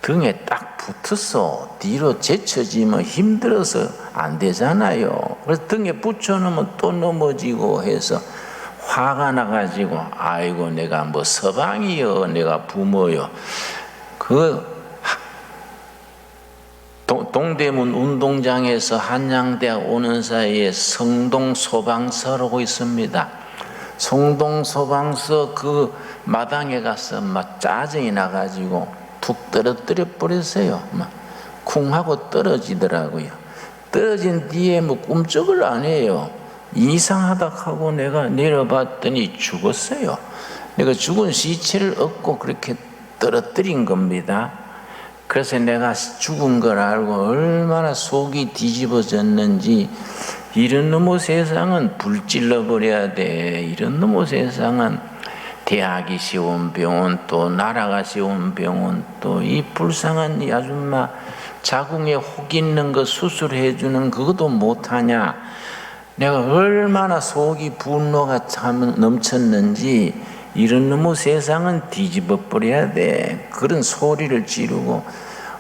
등에 딱 붙었어. 뒤로 제쳐지면 힘들어서 안 되잖아요. 그래서 등에 붙여놓으면 또 넘어지고 해서 화가 나가지고 아이고 내가 뭐 서방이요 내가 부모요 그 동대문 운동장에서 한양대학 오는 사이에 성동 소방서라고 있습니다. 성동 소방서 그 마당에 가서 막 짜증이 나가지고 툭 떨어뜨려 버렸어요. 막 쿵 하고 떨어지더라고요. 떨어진 뒤에 뭐 꿈쩍을 안 해요. 이상하다 하고 내가 내려봤더니 죽었어요. 내가 죽은 시체를 얻고 그렇게 떨어뜨린 겁니다. 그래서 내가 죽은 걸 알고 얼마나 속이 뒤집어졌는지 이런 놈의 세상은 불질러 버려야 돼. 이런 놈의 세상은 대학이 쉬운 병원 또 나라가 쉬운 병원 또 이 불쌍한 이 아줌마 자궁에 혹 있는 거 수술해 주는 그것도 못하냐. 내가 얼마나 속이 분노가 참 넘쳤는지 이런 놈의 세상은 뒤집어 버려야 돼. 그런 소리를 지르고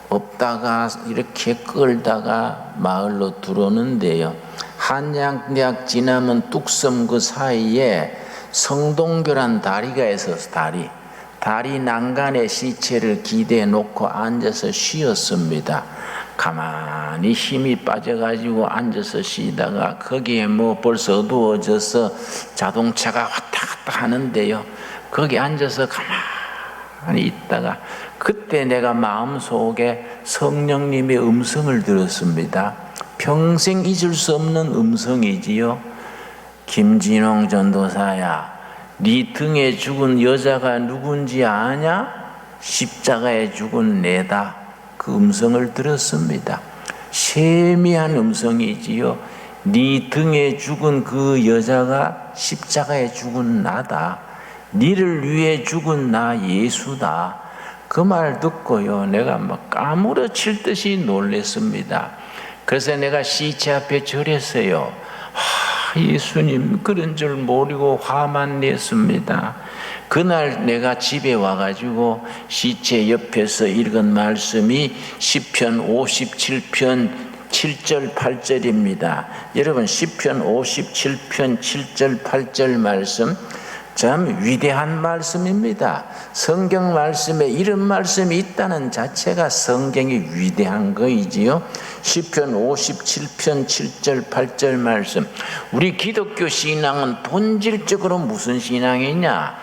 없다가 이렇게 끌다가 마을로 들어오는데요. 한양대학 지나면 뚝섬 그 사이에 성동교란 다리가 있어서 다리 난간에 시체를 기대해 놓고 앉아서 쉬었습니다. 가만히 힘이 빠져가지고 앉아서 쉬다가 거기에 뭐 벌써 어두워져서 자동차가 왔다 갔다 하는데요. 거기 앉아서 가만히 있다가 그때 내가 마음속에 성령님의 음성을 들었습니다. 평생 잊을 수 없는 음성이지요. 김진홍 전도사야, 네 등에 죽은 여자가 누군지 아냐? 십자가에 죽은 내다. 그 음성을 들었습니다. 세미한 음성이지요. 네 등에 죽은 그 여자가 십자가에 죽은 나다. 니를 위해 죽은 나 예수다. 그 말 듣고요 내가 막 까무러칠 듯이 놀랐습니다. 그래서 내가 시체 앞에 절했어요. 예수님 그런 줄 모르고 화만 냈습니다. 그날 내가 집에 와가지고 시체 옆에서 읽은 말씀이 시편 57편 7절 8절입니다. 여러분 시편 57편 7절 8절 말씀 참 위대한 말씀입니다. 성경 말씀에 이런 말씀이 있다는 자체가 성경이 위대한 거이지요. 시편 57편 7절 8절 말씀. 우리 기독교 신앙은 본질적으로 무슨 신앙이냐?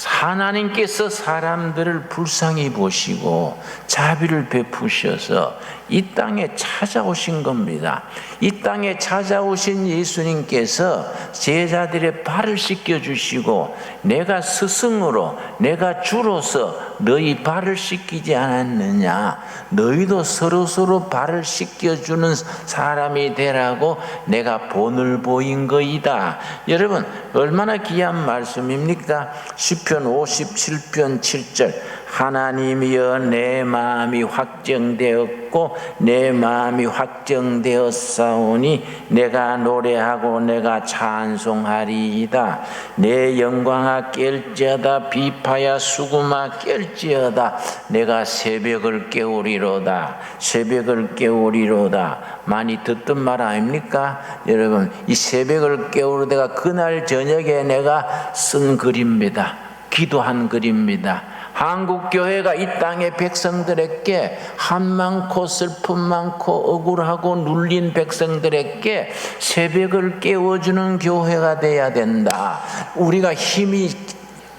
하나님께서 사람들을 불쌍히 보시고 자비를 베푸셔서 이 땅에 찾아오신 겁니다. 이 땅에 찾아오신 예수님께서 제자들의 발을 씻겨주시고 내가 스승으로 내가 주로서 너희 발을 씻기지 않았느냐, 너희도 서로서로 발을 씻겨주는 사람이 되라고 내가 본을 보인 거이다. 여러분 얼마나 귀한 말씀입니까? 시편 57편 7절 하나님이여 내 마음이 확정되었고 내 마음이 확정되었사오니 내가 노래하고 내가 찬송하리이다. 내 영광아 깰지어다 비파야 수구마 깰지어다. 내가 새벽을 깨우리로다. 새벽을 깨우리로다. 많이 듣던 말 아닙니까? 여러분 이 새벽을 깨우리다가 그날 저녁에 내가 쓴 글입니다. 기도한 글입니다. 한국교회가 이 땅의 백성들에게 한 많고 슬픔 많고 억울하고 눌린 백성들에게 새벽을 깨워주는 교회가 돼야 된다. 우리가 힘이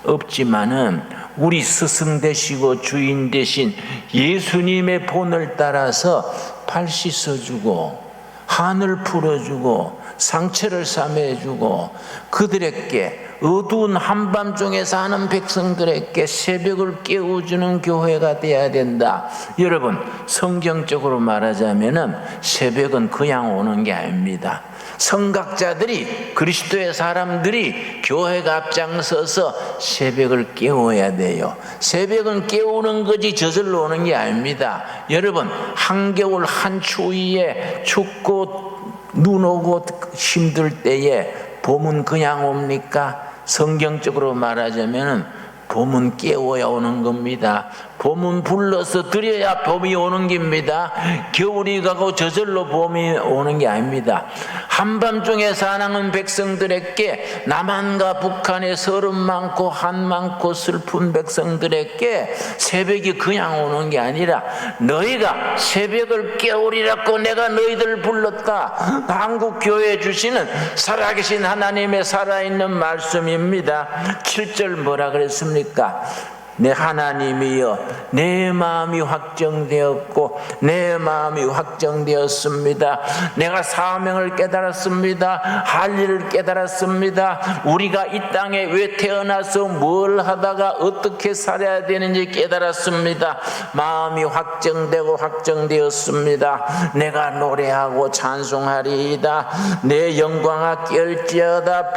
없지만은 우리 스승 되시고 주인 되신 예수님의 본을 따라서 발 씻어주고 한을 풀어주고 상처를 싸매주고 그들에게 어두운 한밤중에 사는 백성들에게 새벽을 깨워주는 교회가 되어야 된다. 여러분 성경적으로 말하자면 새벽은 그냥 오는 게 아닙니다. 성각자들이 그리스도의 사람들이 교회가 앞장서서 새벽을 깨워야 돼요. 새벽은 깨우는 거지 저절로 오는 게 아닙니다. 여러분 한겨울 한 추위에 춥고 눈 오고 힘들 때에 봄은 그냥 옵니까? 성경적으로 말하자면 봄은 깨워야 오는 겁니다. 봄은 불러서 드려야 봄이 오는 겁니다. 겨울이 가고 저절로 봄이 오는 게 아닙니다. 한밤중에 사랑하는 백성들에게 남한과 북한의 서름 많고 한 많고 슬픈 백성들에게 새벽이 그냥 오는 게 아니라 너희가 새벽을 깨우리라고 내가 너희들을 불렀다. 한국교회에 주시는 살아계신 하나님의 살아있는 말씀입니다. 7절 뭐라 그랬습니까? 내 하나님이여 내 마음이 확정되었고 내 마음이 확정되었습니다. 내가 사명을 깨달았습니다. 할 일을 깨달았습니다. 우리가 이 땅에 왜 태어나서 뭘 하다가 어떻게 살아야 되는지 깨달았습니다. 마음이 확정되고 확정되었습니다. 내가 노래하고 찬송하리이다. 내 영광아 깰지어다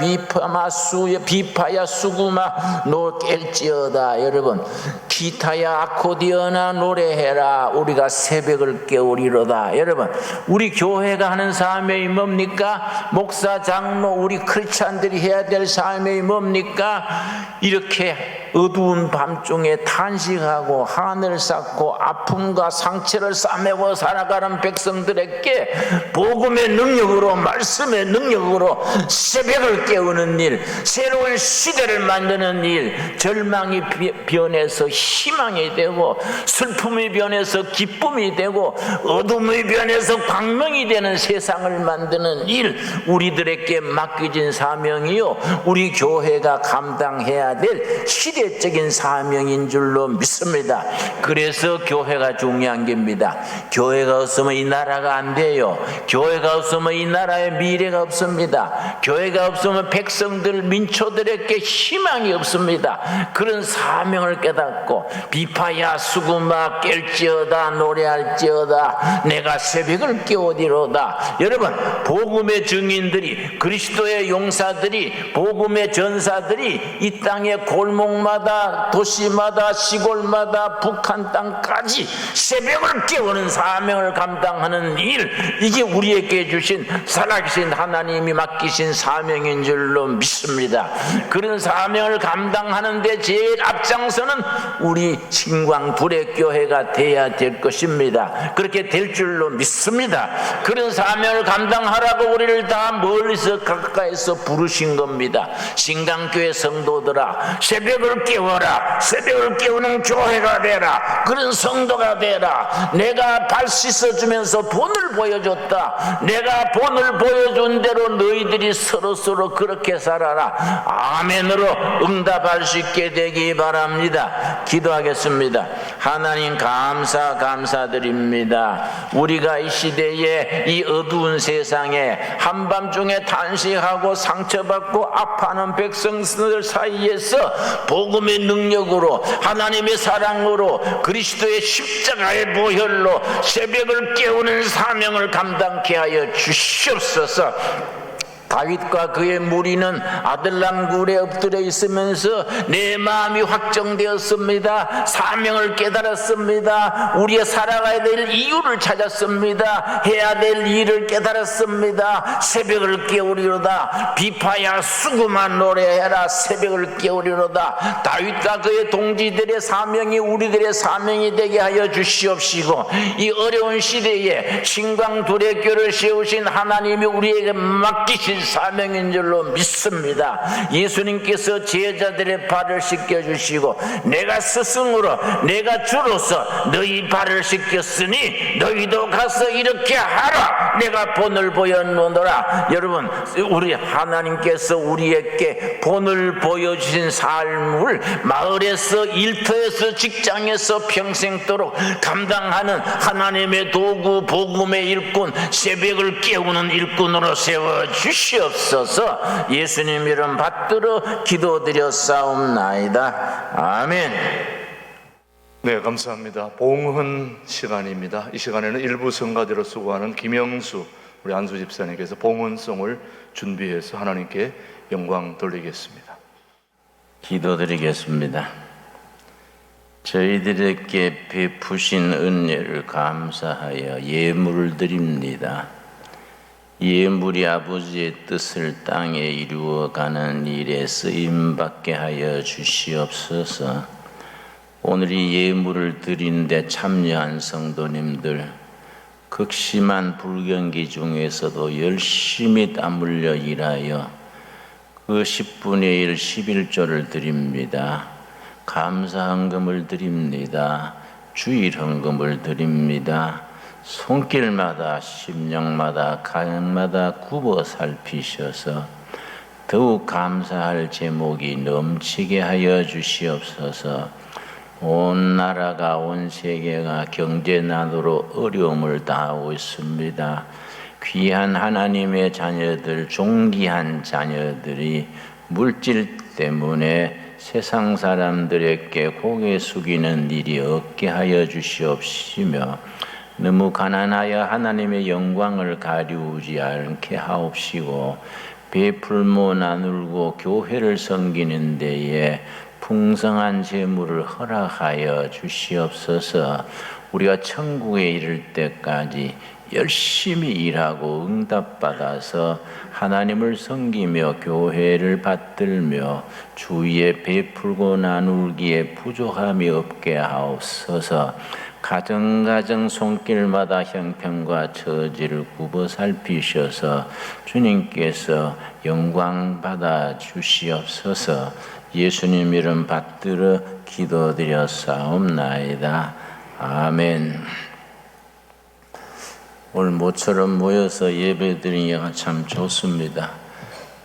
비파야 수구마 노 깰지어다. 여러분 기타야 아코디언아 노래해라. 우리가 새벽을 깨우리로다. 여러분 우리 교회가 하는 사명이 뭡니까? 목사 장로 우리 크리스찬들이 해야 될 사명이 뭡니까? 이렇게 어두운 밤중에 탄식하고 하늘 쌓고 아픔과 상처를 싸매고 살아가는 백성들에게 복음의 능력으로 말씀의 능력으로 새벽을 깨우는 일, 새로운 시대를 만드는 일, 절망이 변해서 희망이 되고 슬픔이 변해서 기쁨이 되고 어둠이 변해서 광명이 되는 세상을 만드는 일, 우리들에게 맡겨진 사명이요 우리 교회가 감당해야 될 시대적인 사명인 줄로 믿습니다. 그래서 교회가 중요한 겁니다. 교회가 없으면 이 나라가 안 돼요. 교회가 없으면 이 나라의 미래가 없습니다. 교회가 없으면 백성들 민초들에게 희망이 없습니다. 그런 사명을 깨닫고 비파야 수구마 깰지어다 노래할지어다 내가 새벽을 깨우리로다. 여러분 복음의 증인들이 그리스도의 용사들이 복음의 전사들이 이 땅의 골목마다 도시마다 시골마다 북한 땅까지 새벽을 깨우는 사명을 감당하는 일, 이게 우리에게 주신 살아계신 하나님이 맡기신 사명인 줄로 믿습니다. 그런 사명을 감당하는 데 제일 앞장서는 우리 신광 불의교회가 돼야 될 것입니다. 그렇게 될 줄로 믿습니다. 그런 사명을 감당하라고 우리를 다 멀리서 가까이서 부르신 겁니다. 신강교회 성도들아 새벽을 새벽을 깨워라. 새벽을 깨우는 교회가 되라. 그런 성도가 되라. 내가 발 씻어주면서 본을 보여줬다. 내가 본을 보여준 대로 너희들이 서로서로 그렇게 살아라. 아멘으로 응답할 수 있게 되기 바랍니다. 기도하겠습니다. 하나님 감사드립니다. 우리가 이 시대에 이 어두운 세상에 한밤중에 탄식하고 상처받고 아파하는 백성들 사이에서 복음의 능력으로 하나님의 사랑으로 그리스도의 십자가의 보혈로 새벽을 깨우는 사명을 감당케 하여 주시옵소서. 다윗과 그의 무리는 아들람 굴에 엎드려 있으면서 내 마음이 확정되었습니다. 사명을 깨달았습니다. 우리의 살아가야 될 이유를 찾았습니다. 해야 될 일을 깨달았습니다. 새벽을 깨우리로다. 비파야 수구만 노래해라. 새벽을 깨우리로다. 다윗과 그의 동지들의 사명이 우리들의 사명이 되게 하여 주시옵시고, 이 어려운 시대에 신광두레교를 세우신 하나님이 우리에게 맡기신 사명인 줄로 믿습니다. 예수님께서 제자들의 발을 씻겨주시고 내가 스승으로 내가 주로서 너희 발을 씻겼으니 너희도 가서 이렇게 하라. 내가 본을 보여놓노라. 여러분, 우리 하나님께서 우리에게 본을 보여주신 삶을 마을에서, 일터에서, 직장에서 평생도록 감당하는 하나님의 도구, 복음의 일꾼, 새벽을 깨우는 일꾼으로 세워주시옵소서. 예수님 이름 받들어 기도드렸사옵나이다. 아멘. 네, 감사합니다. 봉헌 시간입니다. 이 시간에는 일부 성가대로 수고하는 김영수 우리 안수 집사님께서 봉헌송을 준비해서 하나님께 영광 돌리겠습니다. 기도드리겠습니다. 저희들에게 베푸신 은혜를 감사하여 예물을 드립니다. 예물이 아버지의 뜻을 땅에 이루어가는 일에 쓰임받게 하여 주시옵소서. 오늘 이 예물을 드린 데 참여한 성도님들, 극심한 불경기 중에서도 열심히 땀 흘려 일하여 그 10분의 1, 11조를 드립니다. 감사헌금을 드립니다. 주일헌금을 드립니다. 손길마다, 심령마다, 가정마다 굽어 살피셔서 더욱 감사할 제목이 넘치게 하여 주시옵소서. 온 나라가, 온 세계가 경제난으로 어려움을 당하고 있습니다. 귀한 하나님의 자녀들, 존귀한 자녀들이 물질 때문에 세상 사람들에게 고개 숙이는 일이 없게 하여 주시옵시며, 너무 가난하여 하나님의 영광을 가리우지 않게 하옵시고, 베풀모 나누고 교회를 섬기는 데에 풍성한 재물을 허락하여 주시옵소서. 우리가 천국에 이를 때까지 열심히 일하고 응답받아서 하나님을 섬기며 교회를 받들며 주위에 베풀고 나누기에 부족함이 없게 하옵소서. 가정가정 손길마다 형편과 처지를 굽어 살피셔서 주님께서 영광 받아 주시옵소서. 예수님 이름 받들어 기도드렸사옵나이다. 아멘. 오늘 모처럼 모여서 예배드리기가 참 좋습니다.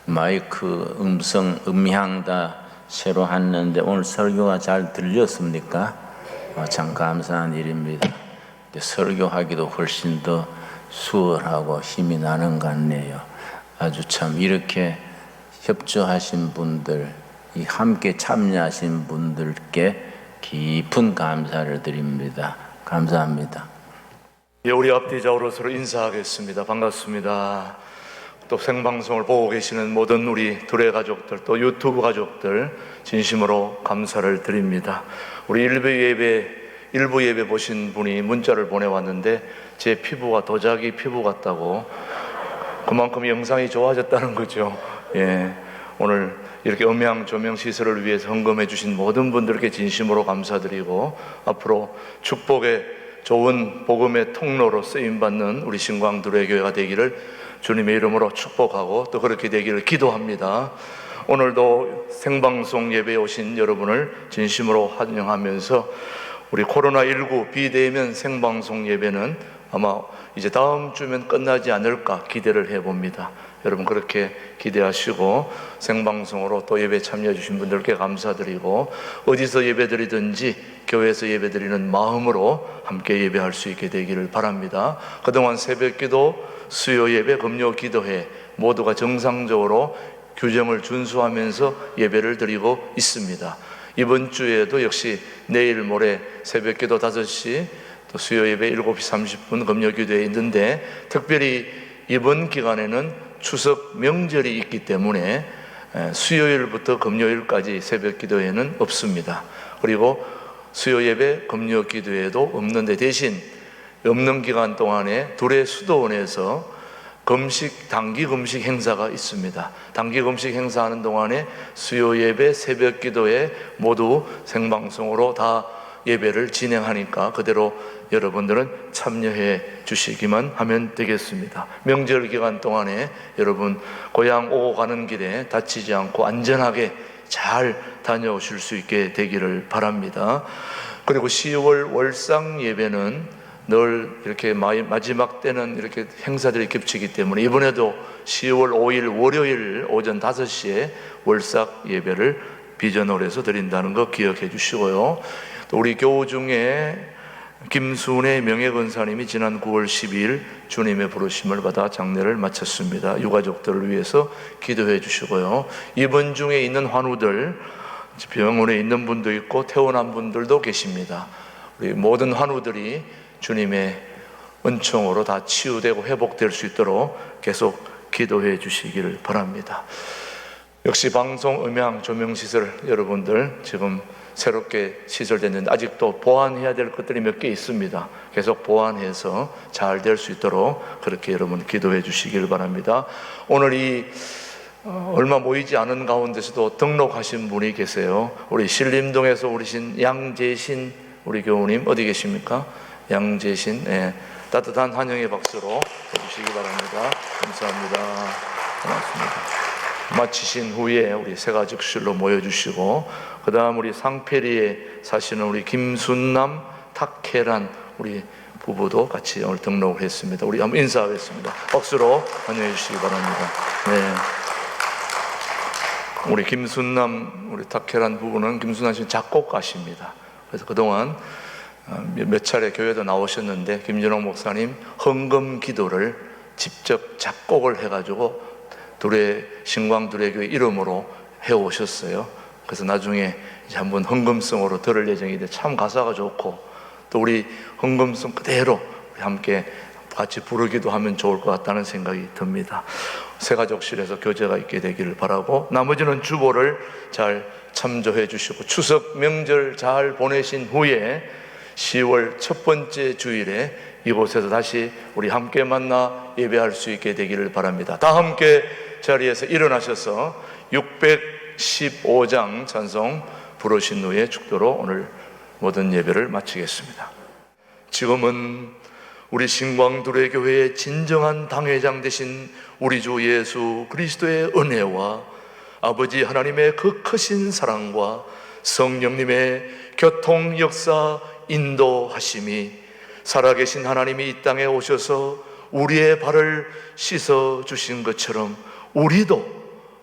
마이크, 음향 다 새로 했는데 오늘 설교가 잘 들렸습니까? 참 감사한 일입니다. 설교하기도 훨씬 더 수월하고 힘이 나는 것 같네요. 아주 참 이렇게 협조하신 분들, 함께 참여하신 분들께 깊은 감사를 드립니다. 감사합니다. 예, 우리 앞뒤 좌우로 서로 인사하겠습니다. 반갑습니다. 또 생방송을 보고 계시는 모든 우리 둘의 가족들, 또 유튜브 가족들 진심으로 감사를 드립니다. 우리 일부 예배 보신 분이 문자를 보내왔는데 제 피부가 도자기 피부 같다고, 그만큼 영상이 좋아졌다는 거죠. 예, 오늘 이렇게 음향 조명 시설을 위해서 헌금해 주신 모든 분들께 진심으로 감사드리고, 앞으로 축복의 좋은 복음의 통로로 쓰임받는 우리 신광두레교회가 되기를 주님의 이름으로 축복하고 또 그렇게 되기를 기도합니다. 오늘도 생방송 예배에 오신 여러분을 진심으로 환영하면서 우리 코로나19 비대면 생방송 예배는 아마 이제 다음 주면 끝나지 않을까 기대를 해봅니다. 여러분 그렇게 기대하시고 생방송으로 또 예배 참여해 주신 분들께 감사드리고 어디서 예배드리든지 교회에서 예배드리는 마음으로 함께 예배할 수 있게 되기를 바랍니다. 그동안 새벽기도, 수요 예배, 금요 기도회 모두가 정상적으로 규정을 준수하면서 예배를 드리고 있습니다. 이번 주에도 역시 내일 모레 새벽기도 5시 또 수요 예배 7시 30분 금요 기도회 있는데 특별히 이번 기간에는 추석 명절이 있기 때문에 수요일부터 금요일까지 새벽 기도회는 없습니다. 그리고 수요 예배, 금요 기도회도 없는데 대신 없는 기간 동안에 둘의 수도원에서 단기 금식 행사가 있습니다. 단기 금식 행사하는 동안에 수요 예배, 새벽 기도회 모두 생방송으로 다 예배를 진행하니까 그대로 여러분들은 참여해 주시기만 하면 되겠습니다. 명절 기간 동안에 여러분 고향 오고 가는 길에 다치지 않고 안전하게 잘 다녀오실 수 있게 되기를 바랍니다. 그리고 10월 월상 예배는 늘 이렇게 마지막 때는 이렇게 행사들이 겹치기 때문에 이번에도 10월 5일 월요일 오전 5시에 월삭 예배를 비전홀에서 드린다는 거 기억해 주시고요. 또 우리 교우 중에 김순애 명예권사님이 지난 9월 12일 주님의 부르심을 받아 장례를 마쳤습니다. 유가족들을 위해서 기도해 주시고요. 이번 중에 있는 환우들 병원에 있는 분도 있고 퇴원한 분들도 계십니다. 우리 모든 환우들이 주님의 은총으로 다 치유되고 회복될 수 있도록 계속 기도해 주시기를 바랍니다. 역시 방송, 음향, 조명시설 여러분들 지금 새롭게 시설됐는데 아직도 보완해야 될 것들이 몇 개 있습니다. 계속 보완해서 잘 될 수 있도록 그렇게 여러분 기도해 주시길 바랍니다. 오늘 이 얼마 모이지 않은 가운데서도 등록하신 분이 계세요. 우리 신림동에서 오신 양재신 우리 교우님 어디 계십니까? 양재신, 따뜻한 환영의 박수로 해주시기 바랍니다. 감사합니다. 고맙습니다. 마치신 후에 우리 새가족실로 모여주시고 그 다음 우리 상페리에 사시는 우리 김순남, 탁혜란 우리 부부도 같이 오늘 등록을 했습니다. 우리 한번 인사하겠습니다. 박수로 환영해 주시기 바랍니다. 우리 김순남, 우리 탁혜란 부부는 김순남 씨 작곡가십니다. 그래서 그동안 몇 차례 교회도 나오셨는데 김준홍 목사님 헌금 기도를 직접 작곡을 해가지고 신광두레교회 이름으로 해오셨어요. 그래서 나중에 이제 한번 헌금성으로 들을 예정인데 참 가사가 좋고 또 우리 헌금성 그대로 우리 함께 같이 부르기도 하면 좋을 것 같다는 생각이 듭니다. 새가족실에서 교제가 있게 되기를 바라고 나머지는 주보를 잘 참조해 주시고 추석 명절 잘 보내신 후에 10월 첫 번째 주일에 이곳에서 다시 우리 함께 만나 예배할 수 있게 되기를 바랍니다. 다 함께 자리에서 일어나셔서 615장 찬송 부르신 후에 축도로 오늘 모든 예배를 마치겠습니다. 지금은 우리 신광두레교회의 진정한 당회장 되신 우리 주 예수 그리스도의 은혜와 아버지 하나님의 그 크신 사랑과 성령님의 교통 역사 인도하심이 살아계신 하나님이 이 땅에 오셔서 우리의 발을 씻어주신 것처럼 우리도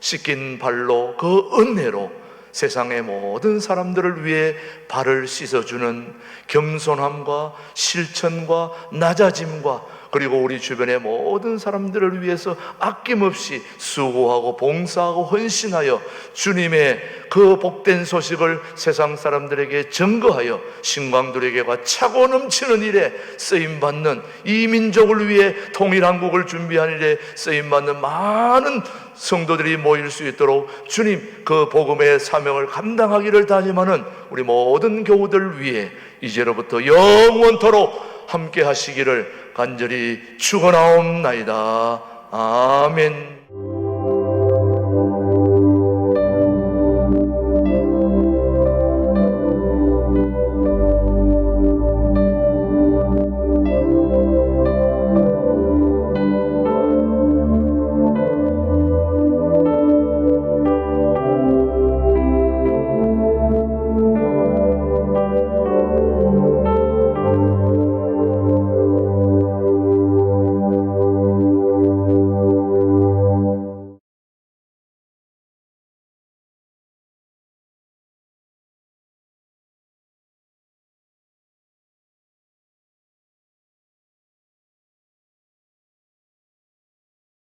씻긴 발로 그 은혜로 세상의 모든 사람들을 위해 발을 씻어주는 겸손함과 실천과 낮아짐과 그리고 우리 주변의 모든 사람들을 위해서 아낌없이 수고하고 봉사하고 헌신하여 주님의 그 복된 소식을 세상 사람들에게 증거하여 신광두레교회가 차고 넘치는 일에 쓰임받는 이 민족을 위해 통일한국을 준비하는 일에 쓰임받는 많은 성도들이 모일 수 있도록 주님 그 복음의 사명을 감당하기를 다짐하는 우리 모든 교우들 위해 이제로부터 영원토록 함께 하시기를 간절히 축원하옵나이다. 아멘.